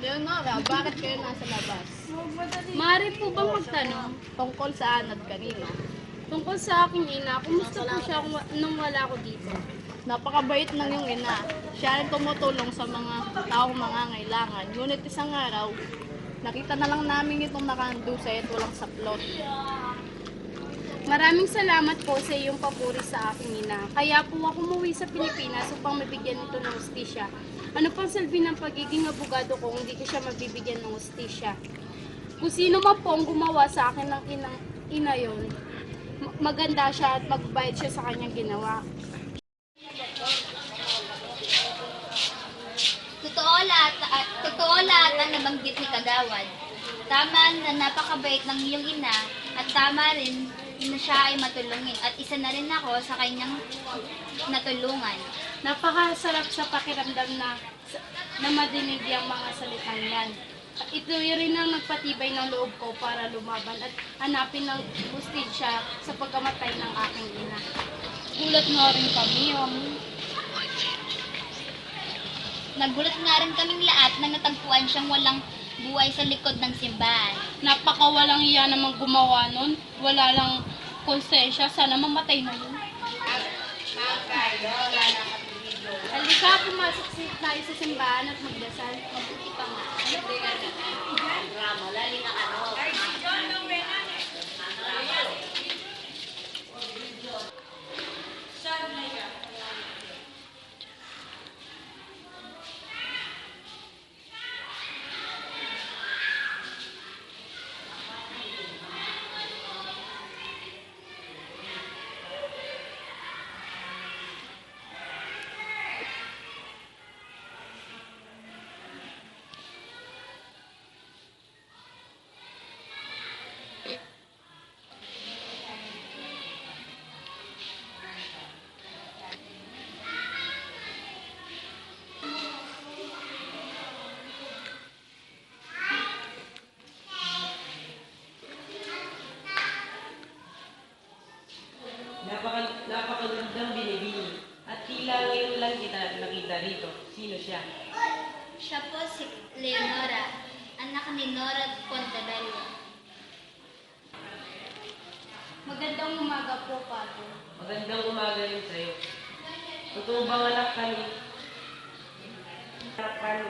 Leonora, bakit kayo nasa labas? Maaari po bang magtanong? Tungkol saan at kanino? Tungkol sa aking ina, kumusta po siya nung wala ko dito? Napakabait ng iyong ina. Siya ang tumutulong sa mga taong mangangailangan. Ngunit isang araw, nakita na lang namin itong nakandusay at walang saplot. Maraming salamat po sa iyong papuri sa aking ina. Kaya po ako umuwi sa Pilipinas upang mabigyan ito ng hustisya. Ano pang silbi ng pagiging abogado ko kung hindi ko siya mabibigyan ng hustisya? Kung sino man po ang gumawa sa akin ng ina yon, maganda siya at magbayad siya sa kanyang ginawa. Totoo lahat ang nabanggit ni Kagawad. Tama na napakabait ng iyong ina at tama rin na siya ay matulungin at isa na rin ako sa kanyang natulungan. Napakasarap sa pakiramdam na madinig yung mga salitang yan. Ito rin ang nagpatibay ng loob ko para lumaban at hanapin ng hustisya sa pagkamatay ng aking ina. Gulat nga rin kami. Nagulat nga rin kaming lahat nang natagpuan siyang walang buhay sa likod ng simbahan. Napakawalang iya namang gumawa nun. Wala lang konsensya. Sana mamatay na yun. Halika, pumasok tayo sa simbahan at magdasal. Mabuti pa nga. Napakagandang binibini. At tila ngayon lang kita nakita rito. Sino siya? Siya po si Leonora, anak ni Nora Pontebello. Magandang umaga po, Padre. Magandang umaga rin sa'yo. Totoo bang anak ka ni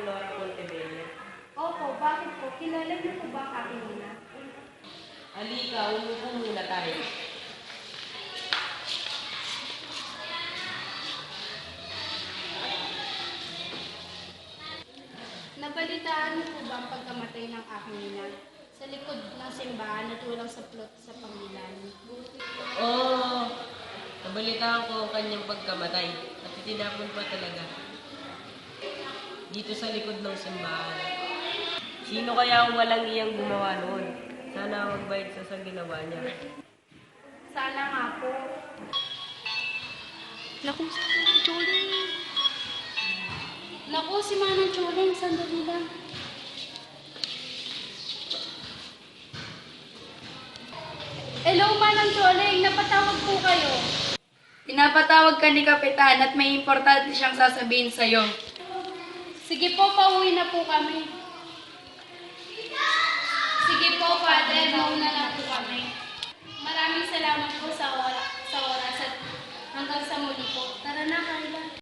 Nora Pontebello? Opo, bakit po? Kilala niyo po ba ang aking ina? Halika, umupo muna tayo. Nabalitaan niyo po ba ang pagkamatay ng aking ina? Sa likod ng simbahan at walang saplot sa pangilan. Oo, nabalitaan ko ang kanyang pagkamatay at itinapon pa talaga dito sa likod ng simbahan. Sino kaya ang walang iyang gumawa noon? Sana magbayad siya sa ginawa niya. Sana nga po. Naku, si Manong Choling, sandali lang. Hello, Manong Choling, napatawag po kayo. Pinapatawag ka ni Kapitan at may importante siyang sasabihin sa'yo. Sige po, pauwi na po kami. Sige po, Father, mauna na po kami. Maraming salamat po sa oras.